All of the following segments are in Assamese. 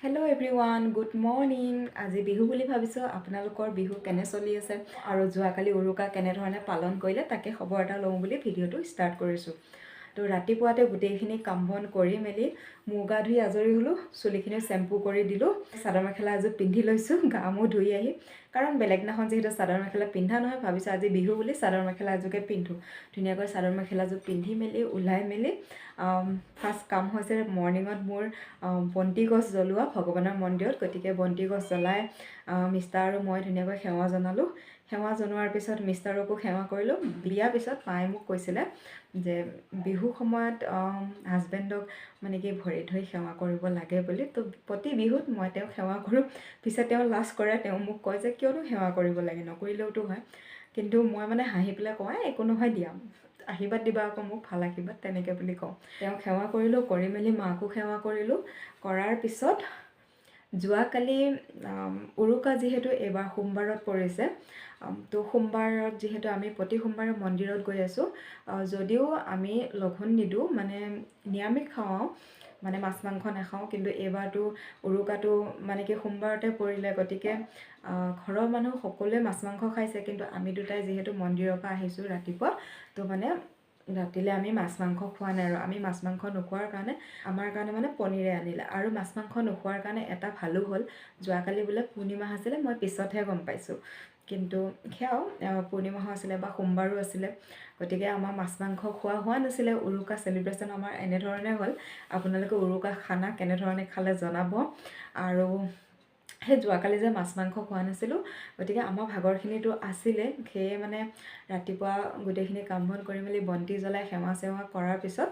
Hello everyone, good morning. আজি বিহু বুলি ভাবিছো আপোনালোকৰ বিহু কেনে চলি আছে আৰু যোৱাকালি উৰুকা কেনে ধৰণে পালন কৰিলে তাকে খবৰ এটা লওঁ বুলি ভিডিঅ'টো ষ্টাৰ্ট কৰিছো। তো ৰাতিপুৱাতে গোটেইখিনি কাম বন কৰি মেলি মুখ গা ধুই আজৰি হলো, চুলিখিনি শ্যাম্পু কৰি দিলো, চাদৰ মেখেলা এযোৰ পিন্ধি লৈছো, গা মূৰ ধুই আহি কাৰণ বেলেগ দিনাখন যিহেতু চাদৰ মেখেলা পিন্ধা নহয় ভাবিছো আজি বিহু বুলি চাদৰ মেখেলা এযোৰকে পিন্ধো। ধুনীয়াকৈ চাদৰ মেখেলাযোৰ পিন্ধি মেলি ওলাই মেলি ফাৰ্ষ্ট কাম হৈছে মৰ্ণিঙত মোৰ বন্তি গছ জ্বলোৱা ভগৱানৰ মন্দিৰত, গতিকে বন্তি গছ জ্বলাই মিষ্টাৰ আৰু মই ধুনীয়াকৈ সেৱা জনালোঁ। সেৱা জনোৱাৰ পিছত মিষ্টাৰকো সেৱা কৰিলোঁ। বিয়াৰ পিছত মায়ে মোক কৈছিলে যে বিহু সময়ত হাজবেণ্ডক মানে কি ভৰি ধৰি সেৱা কৰিব লাগে বুলি। তো প্ৰতি বিহুত মই তেওঁক সেৱা কৰোঁ। পিছে তেওঁ লাজ কৰে, তেওঁ মোক কয় যে কিয়নো সেৱা কৰিব লাগে, নকৰিলেওতো হয়। কিন্তু মই মানে হাঁহি পেলাই কওঁ একো নহয় দিয়া, আশীৰ্বাদ দিবা আকৌ মোক, ভাল আশীৰ্বাদ, তেনেকৈ বুলি কওঁ। তেওঁক সেৱা কৰিলোঁ, কৰি মেলি মাকো সেৱা কৰিলোঁ। কৰাৰ পিছত যোৱাকালি উৰুকা যিহেতু এইবাৰ সোমবাৰত পৰিছে, তো সোমবাৰত যিহেতু আমি প্ৰতি সোমবাৰে মন্দিৰত গৈ আছোঁ, যদিও আমি লঘোণ নিদিওঁ, মানে নিৰামিষ খাওঁ, মানে মাছ মাংস নাখাওঁ, কিন্তু এইবাৰতো উৰুকাটো মানে কি সোমবাৰতে পৰিলে, গতিকে ঘৰৰ মানুহ সকলোৱে মাছ মাংস খাইছে, কিন্তু আমি দুটাই যিহেতু মন্দিৰৰ পৰা আহিছোঁ ৰাতিপুৱা, তো মানে ৰাতিলৈ আমি মাছ মাংস খোৱা নাই। আৰু আমি মাছ মাংস নোখোৱাৰ কাৰণে আমাৰ কাৰণে মানে পনীৰে আনিলে। আৰু মাছ মাংস নোখোৱাৰ কাৰণে এটা ভালো হ'ল, যোৱাকালি বোলে পূৰ্ণিমা আছিলে, মই পিছতহে গম পাইছোঁ। কিন্তু সেয়াও পূৰ্ণিমা আছিলে বা সোমবাৰো আছিলে, গতিকে আমাৰ মাছ মাংস খোৱা হোৱা নাছিলে। উৰুকা চেলিব্ৰেশ্যন আমাৰ এনেধৰণে হ'ল। আপোনালোকে উৰুকা খানা কেনেধৰণে খালে জনাব। আৰু সেই যোৱাকালি যে মাছ মাংস খোৱা নাছিলোঁ, গতিকে আমাৰ ভাগৰখিনিতো আছিলে, সেয়ে মানে ৰাতিপুৱা গোটেইখিনি কাম বন কৰি মেলি বন্তি জ্বলাই সেৱা চেৱা কৰাৰ পিছত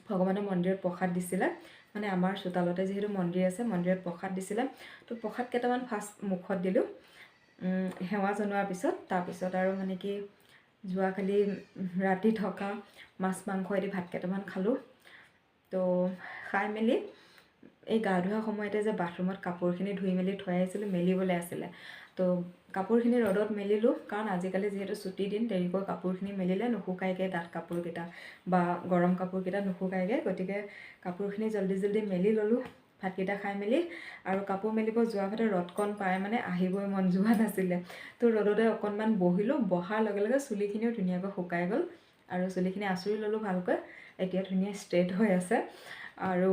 ভগৱানৰ মন্দিৰত প্ৰসাদ দিছিলে। মানে আমাৰ চোতালতে যিহেতু মন্দিৰ আছে, মন্দিৰত প্ৰসাদ দিছিলে। তো প্ৰসাদ কেইটামান ফাৰ্ষ্ট মুখত দিলোঁ সেৱা জনোৱাৰ পিছত। তাৰপিছত আৰু মানে কি যোৱাকালি ৰাতি থকা মাছ মাংস এদি ভাত কেইটামান খালোঁ। তো খাই মেলি এই গা ধোৱা সময়তে যে বাথৰুমত কাপোৰখিনি ধুই মেলি থৈ আহিছিলোঁ, মেলিবলৈ আছিলে, তো কাপোৰখিনি ৰ'দত মেলিলোঁ, কাৰণ আজিকালি যিহেতু ছুটি দিন, দেৰিকৈ কাপোৰখিনি মেলিলে নুশুকাইগৈ, ডাঠ কাপোৰকেইটা বা গৰম কাপোৰকেইটা নুশুকাইগৈ, গতিকে কাপোৰখিনি জল্দি জল্দি মেলি ল'লোঁ। ভাতকেইটা খাই মেলি আৰু কাপোৰ মেলিব যোৱা ভাতে ৰ'দকণ পাই মানে আহিবই মন যোৱা নাছিলে, তো ৰ'দতে অকণমান বহিলোঁ। বহাৰ লগে লগে চুলিখিনিও ধুনীয়াকৈ শুকাই গ'ল আৰু চুলিখিনি আঁচুৰি ল'লোঁ ভালকৈ। এতিয়া ধুনীয়া ষ্ট্ৰেইট হৈ আছে। আৰু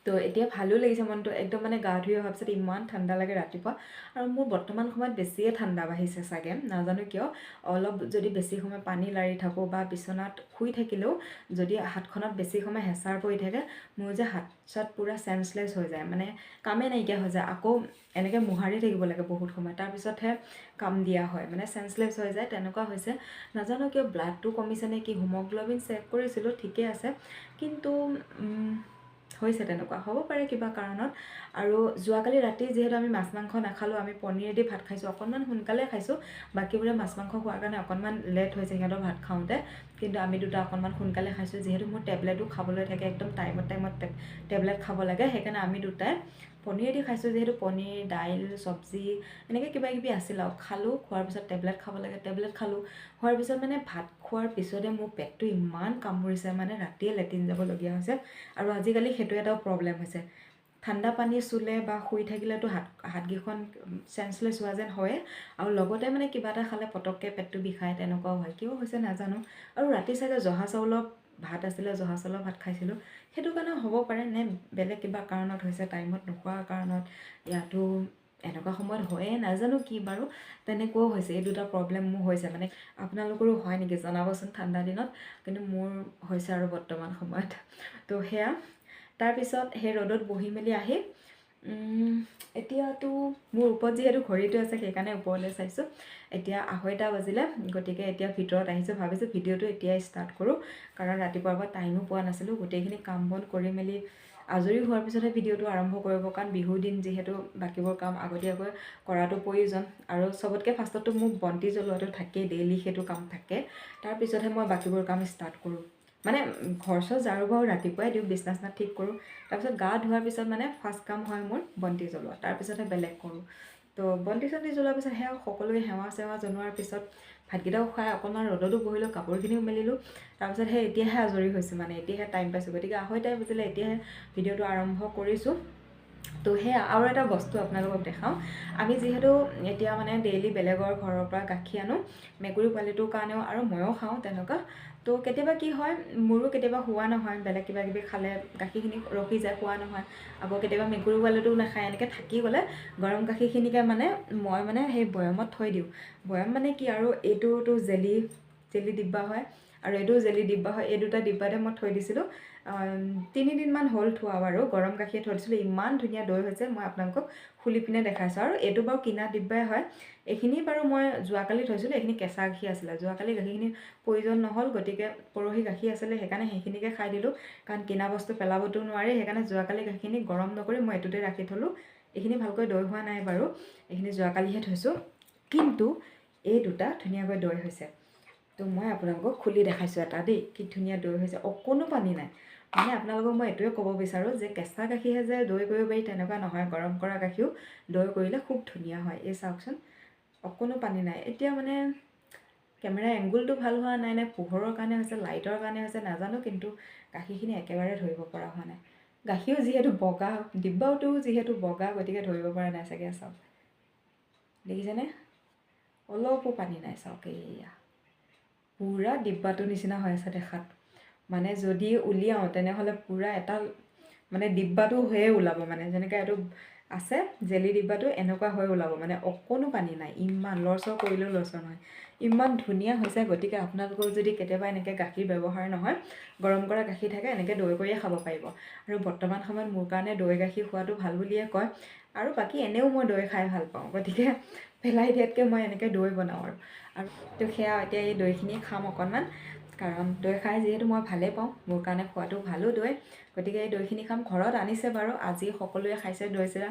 তো এতিয়া ভালো লাগিছে মনটো, একদম মানে গা ধুই অহাৰ পিছত ইমান ঠাণ্ডা লাগে ৰাতিপুৱা। আৰু মোৰ বৰ্তমান সময়ত বেছিয়ে ঠাণ্ডা বাঢ়িছে চাগে, নাজানো কিয়। অলপ যদি বেছি সময় পানী লাৰি থাকোঁ বা বিচনাত শুই থাকিলেও যদি হাতখনত বেছি সময় হেঁচাৰ পৰি থাকে, মোৰ যে হাত চাত পূৰা চেঞ্চলেছ হৈ যায়, মানে কামেই নাইকিয়া হৈ যায়। আকৌ এনেকৈ মোহাৰি থাকিব লাগে বহুত সময়, তাৰপিছতহে কাম দিয়া হয়, মানে চেঞ্চলেছ হৈ যায়, তেনেকুৱা হৈছে। নাজানো কিয়, ব্লাডটো কমিছে নে কি, হিমগ্ল'বিন চেক কৰিছিলোঁ, ঠিকে আছে, কিন্তু হৈছে তেনেকুৱা, হ'ব পাৰে কিবা কাৰণত। আৰু যোৱাকালি ৰাতি যিহেতু আমি মাছ মাংস নাখালোঁ, আমি পনীৰেদি ভাত খাইছোঁ, অকণমান সোনকালে খাইছোঁ। বাকীবোৰে মাছ মাংস খোৱাৰ কাৰণে অকণমান লেট হৈছে সিহঁতৰ ভাত খাওঁতে, কিন্তু আমি দুটা অকণমান সোনকালে খাইছোঁ। যিহেতু মোৰ টেবলেটো খাবলৈ থাকে, একদম টাইমত টেবলেট খাব লাগে, সেইকাৰণে আমি দুটাই পনীৰেদি খাইছোঁ। যিহেতু পনীৰ, দাইল, চব্জি এনেকৈ কিবা কিবি আছিল আৰু খালোঁ। খোৱাৰ পিছত টেবলেট খাব লাগে, টেবলেট খালোঁ। খোৱাৰ পিছত মানে ভাত খোৱাৰ পিছতে মোৰ পেটটো ইমান কামুৰিছে, মানে ৰাতিয়ে লেট্ৰিন যাবলগীয়া হৈছে। আৰু আজিকালি সেইটো এটাও প্ৰব্লেম হৈছে, ঠাণ্ডা পানী চুলে বা শুই থাকিলেতো হাতকেইখন চেঞ্চলেছ হোৱা যেন হয়, আৰু লগতে মানে কিবা এটা খালে পটককৈ পেটটো বিষায়, তেনেকুৱাও হয়। কিয় হৈছে নাজানো। আৰু ৰাতি চাগে জহা চাউলৰ ভাত আছিলে, জহা চাউলৰ ভাত খাইছিলোঁ, সেইটো কাৰণে হ'ব পাৰে, নে বেলেগ কিবা কাৰণত হৈছে, টাইমত নোখোৱাৰ কাৰণত। ইয়াতো এনেকুৱা সময়ত হয়ে, নাজানো কি বাৰু, তেনেকুৱাও হৈছে। এই দুটা প্ৰব্লেম মোৰ হৈছে। মানে আপোনালোকৰো হয় নেকি জনাবচোন ঠাণ্ডা দিনত, কিন্তু মোৰ হৈছে আৰু বৰ্তমান সময়ত। তো সেয়া, তাৰপিছত সেই ৰ'দত বহি মেলি আহি এতিয়াতো মোৰ ওপৰত যিহেতু ঘড়ীটো আছে, সেইকাৰণে ওপৰলৈ চাইছোঁ। এতিয়া 2:30 বাজিলে, গতিকে এতিয়া ভিতৰত আহিছোঁ। ভাবিছোঁ ভিডিঅ'টো এতিয়াই ষ্টাৰ্ট কৰোঁ, কাৰণ ৰাতিপুৱাৰ পৰা টাইমো পোৱা নাছিলোঁ। গোটেইখিনি কাম বন কৰি মেলি আজৰি হোৱাৰ পিছতহে ভিডিঅ'টো আৰম্ভ কৰিব, কাৰণ বিহুৰ দিন যিহেতু বাকীবোৰ কাম আগতীয়াকৈ কৰাটো প্ৰয়োজন। আৰু চবতকৈ ফাৰ্ষ্টততো মোক বন্তি জ্বলোৱাটো থাকেই, ডেইলি সেইটো কাম থাকে। তাৰপিছতহে মই বাকীবোৰ কাম ষ্টাৰ্ট কৰোঁ। মানে ঘৰ চৰ ঝাৰু বাৰু ৰাতিপুৱাই দিওঁ, বিচনা চিচনা ঠিক কৰোঁ। তাৰপিছত গা ধোৱাৰ পিছত মানে ফাৰ্ষ্ট কাম হয় মোৰ বন্তি জ্বলোৱা, তাৰপিছতহে বেলেগ কৰোঁ। তো বন্তি চন্তি জ্বলোৱাৰ পিছত সেয়া সকলোৱে সেৱা চেৱা জনোৱাৰ পিছত ভাতকেইটাও খাই অকণমান ৰ'দতো বহিলোঁ, কাপোৰখিনিও মেলিলোঁ। তাৰপিছত এতিয়াহে আজৰি হৈছোঁ, মানে এতিয়াহে টাইম পাইছোঁ। গতিকে 2:30 বাজিলে, এতিয়াহে ভিডিঅ'টো আৰম্ভ কৰিছোঁ। তো সেয়া আৰু এটা বস্তু আপোনালোকক দেখাওঁ আমি যিহেতু এতিয়া মানে ডেইলি বেলেগৰ ঘৰৰ পৰা গাখীৰ আনো মেকুৰী পোৱালিটোৰ কাৰণেও আৰু ময়ো খাওঁ তেনেকুৱা তো কেতিয়াবা কি হয় মোৰো কেতিয়াবা হোৱা নহয় বেলেগ কিবা কিবি খালে গাখীৰখিনি ৰখি যায় খোৱা নহয় আকৌ কেতিয়াবা মেকুৰী পোৱালিটোও নাখায় এনেকৈ থাকি গ'লে গৰম গাখীৰখিনিকে মানে মই মানে সেই বৈয়ামত থৈ দিওঁ বৈয়াম মানে কি আৰু এইটোতো জেলি ডিব্বা হয় আৰু এইটো জেলি ডিব্বা হয় এই দুটা ডিব্বাতে মই থৈ দিছিলোঁ 3 দিনমান হ'ল থোৱা বাৰু গৰম গাখীৰ থৈ দিছিলোঁ ইমান ধুনীয়া দৈ হৈছে মই আপোনালোকক খুলি পিনে দেখাইছোঁ আৰু এইটো বাৰু কিনা ডিব্বাই হয় এইখিনি বাৰু মই যোৱাকালি থৈছিলোঁ এইখিনি কেঁচা গাখীৰ আছিলে যোৱাকালি গাখীৰখিনি প্ৰয়োজন নহ'ল গতিকে পৰহি গাখীৰ আছিলে সেইকাৰণে সেইখিনিকে খাই দিলোঁ কাৰণ কিনা বস্তু পেলাবতো নোৱাৰি সেইকাৰণে যোৱাকালি গাখীৰখিনি গৰম নকৰি মই এইটোতে ৰাখি থলোঁ এইখিনি ভালকৈ দৈ হোৱা নাই বাৰু এইখিনি যোৱাকালিহে থৈছোঁ কিন্তু এই দুটা ধুনীয়াকৈ দৈ হৈছে তো মই আপোনালোকক খুলি দেখাইছোঁ এটা দেই কি ধুনীয়া দৈ হৈছে অকণো পানী নাই মানে আপোনালোকক মই এইটোৱে ক'ব বিচাৰোঁ যে কেঁচা গাখীৰহে যে দৈ কৰিব পাৰি তেনেকুৱা নহয় গৰম কৰা গাখীৰো দৈ কৰিলে খুব ধুনীয়া হয় এই চাওকচোন অকণো পানী নাই এতিয়া মানে কেমেৰা এংগুলটো ভাল হোৱা নাই নে পোহৰৰ কাৰণে হৈছে লাইটৰ কাৰণে হৈছে নাজানো কিন্তু গাখীৰখিনি একেবাৰে ধৰিব পৰা হোৱা নাই গাখীৰো যিহেতু বগা ডিব্বাটোও যিহেতু বগা গতিকে ধৰিব পৰা নাই চাগে চাওক দেখিছেনে অলপো পানী নাই চাওক এয়া পূৰা ডিব্বাটোৰ নিচিনা হৈ আছে দেখাত মানে যদি উলিয়াওঁ তেনেহ'লে পূৰা এটা মানে ডিব্বাটো হৈয়ে ওলাব মানে যেনেকৈ এইটো আছে জেলি ডিব্বাটো এনেকুৱা হৈ ওলাব মানে অকণো পানী নাই ইমান লৰচৰ কৰিলেও লৰচৰ নহয় ইমান ধুনীয়া হৈছে গতিকে আপোনালোকৰ যদি কেতিয়াবা এনেকৈ গাখীৰ ব্যৱহাৰ নহয় গৰম কৰা গাখীৰ থাকে এনেকৈ দৈ কৰিয়ে খাব পাৰিব আৰু বৰ্তমান সময়ত মোৰ কাৰণে দৈ গাখীৰ খোৱাটো ভাল বুলিয়ে কয় আৰু বাকী এনেও মই দৈ খাই ভাল পাওঁ গতিকে পেলাই দিয়াতকৈ মই এনেকৈ দৈ বনাওঁ আৰু তো সেয়া এতিয়া এই দৈখিনি খাম অকণমান কাৰণ দৈ খাই যিহেতু মই ভালেই পাওঁ মোৰ কাৰণে খোৱাটো ভালো দৈ গতিকে এই দৈখিনি খাম ঘৰত আনিছে বাৰু আজি সকলোৱে খাইছে দৈ চিৰা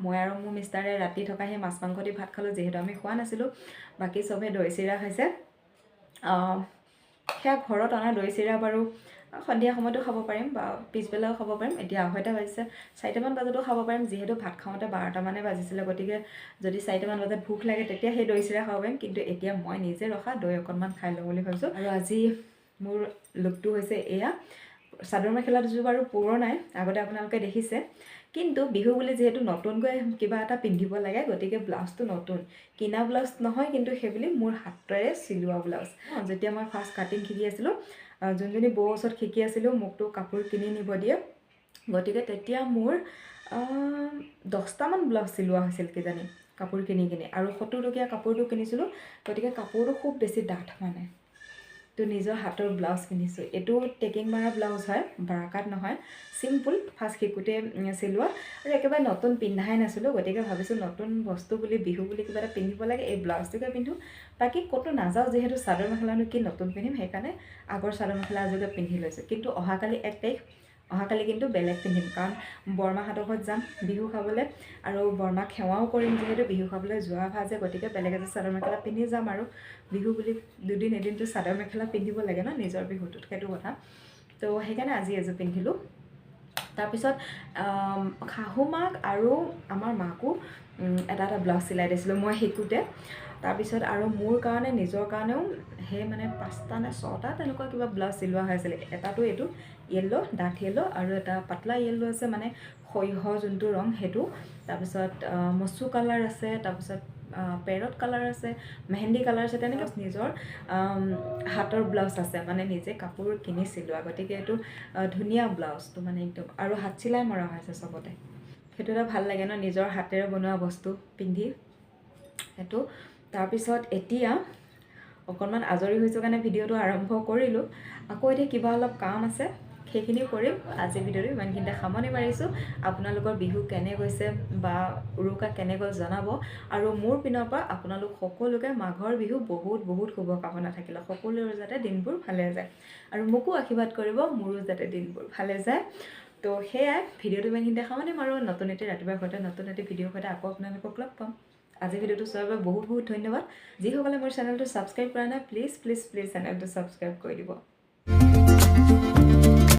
মই আৰু মোৰ মিষ্টাৰে ৰাতি থকা সেই মাছ মাংস দি ভাত খালোঁ যিহেতু আমি খোৱা নাছিলোঁ বাকী চবে দৈ চিৰা খাইছে সেয়া ঘৰত অনা দৈ চিৰা বাৰু সন্ধিয়া সময়তো খাব পাৰিম বা পিছবেলাও খাব পাৰিম এতিয়া 2:30 বাজিছে 4টামান বজাতো খাব পাৰিম যিহেতু ভাত খাওঁতে 12টামানে বাজিছিলে গতিকে যদি 4টামান বজাত ভোক লাগে তেতিয়া সেই দৈ চিৰা খাব পাৰিম কিন্তু এতিয়া মই নিজে ৰখা দৈ অকণমান খাই লওঁ বুলি ভাবিছোঁ আৰু আজি মোৰ লুকটো হৈছে এয়া চাদৰ মেখেলা দুযোৰ বাৰু পুৰণাই আগতে আপোনালোকে দেখিছে কিন্তু বিহু বুলি যিহেতু নতুনকৈ কিবা এটা পিন্ধিব লাগে গতিকে ব্লাউজটো নতুন কিনা ব্লাউজ নহয় কিন্তু সেইবুলি মোৰ হাতেৰে চিলোৱা ব্লাউজ যেতিয়া মই ফাৰ্ষ্ট কাটিং শিকি আছিলোঁ যোনজনী বৌ ওচৰত শিকি আছিলোঁ মোকতো কাপোৰ কিনি নিব দিয়ে গতিকে তেতিয়া মোৰ 10টামান ব্লাউজ চিলোৱা হৈছিল কিজানি কাপোৰ কিনি আৰু 70 টকীয়া কাপোৰটো কিনিছিলোঁ গতিকে কাপোৰটো খুব বেছি ডাঠ মানে তো নিজৰ হাতৰ ব্লাউজ পিন্ধিছোঁ এইটো টেকিং মাৰা ব্লাউজ হয় বাৰাকাত নহয় চিম্পুল ফাৰ্ষ্ট শিকোঁতে চিলোৱা আৰু একেবাৰে নতুন পিন্ধাই নাছিলোঁ গতিকে ভাবিছোঁ নতুন বস্তু বুলি বিহু বুলি কিবা এটা পিন্ধিব লাগে এই ব্লাউজটোকে পিন্ধোঁ বাকী ক'তো নাযাওঁ যিহেতু চাদৰ মেখেলানো কি নতুন পিন্ধিম সেইকাৰণে আগৰ চাদৰ মেখেলা এযোৰকে পিন্ধি লৈছোঁ কিন্তু অহাকালি 1 তাৰিখ অহাকালি কিন্তু বেলেগ পিন্ধিম কাৰণ বৰমাহঁতৰ ঘৰত যাম বিহু খাবলৈ আৰু বৰমাক সেৱাও কৰিম যিহেতু বিহু খাবলৈ যোৱা ভাজে গতিকে বেলেগ এযোৰ চাদৰ মেখেলা পিন্ধি যাম আৰু বিহু বুলি দুদিন এদিনটো চাদৰ মেখেলা পিন্ধিব লাগে ন নিজৰ বিহুটোত সেইটো কথা তো সেইকাৰণে আজি এযোৰ পিন্ধিলোঁ তাৰপিছত শাহু মাক আৰু আমাৰ মাকো এটা ব্লাউজ চিলাই দিছিলোঁ মই শিকোঁতে তাৰপিছত আৰু মোৰ কাৰণে নিজৰ কাৰণেও সেই মানে 5টা নে 6টা তেনেকুৱা কিবা ব্লাউজ চিলোৱা হৈ আছিলে এটাতো এইটো য়েল্লো ডাঠ য়েল্লো আৰু এটা পাতলা য়েল্লো আছে মানে সৰিয়হ যোনটো ৰং সেইটো তাৰপিছত মচু কালাৰ আছে তাৰপিছত পেৰট কালাৰ আছে মেহেন্দি কালাৰ আছে তেনেকৈ নিজৰ হাতৰ ব্লাউজ আছে মানে নিজে কাপোৰ কিনি চিলোৱা গতিকে এইটো ধুনীয়া ব্লাউজটো মানে একদম আৰু হাত চিলাই মৰা হৈছে চবতে সেইটো এটা ভাল লাগে ন নিজৰ হাতেৰে বনোৱা বস্তু পিন্ধি সেইটো তাৰপিছত এতিয়া অকণমান আজৰি হৈছোঁ কাৰণে ভিডিঅ'টো আৰম্ভ কৰিলোঁ আকৌ এতিয়া কিবা অলপ কাম আছে সেইখিনিও কৰিম আজি ভিডিঅ'টো ইমানখিনিতে সামৰণি মাৰিছোঁ আপোনালোকৰ বিহু কেনে গৈছে বা উৰুকা কেনে গ'ল জনাব আৰু মোৰ পিনৰ পৰা আপোনালোক সকলোকে মাঘৰ বিহু বহুত বহুত শুভকামনা থাকিলে সকলোৰে যাতে দিনবোৰ ভালে যায় আৰু মোকো আশীৰ্বাদ কৰিব মোৰো যাতে দিনবোৰ ভালে যায় তো সেয়াই ভিডিঅ'টো ইমানখিনিতে সামৰণি মাৰোঁ নতুন এটি ৰাতিপুৱাৰ সৈতে নতুন এটি ভিডিঅ'ৰ সৈতে আকৌ আপোনালোকক লগ পাম আজি ভিডিঅ'টো চোৱাৰ বাবে বহুত বহুত ধন্যবাদ যিসকলে মোৰ চেনেলটো ছাবস্ক্ৰাইব কৰা নাই প্লিজ প্লিজ প্লিজ চেনেলটো ছাবস্ক্ৰাইব কৰি দিব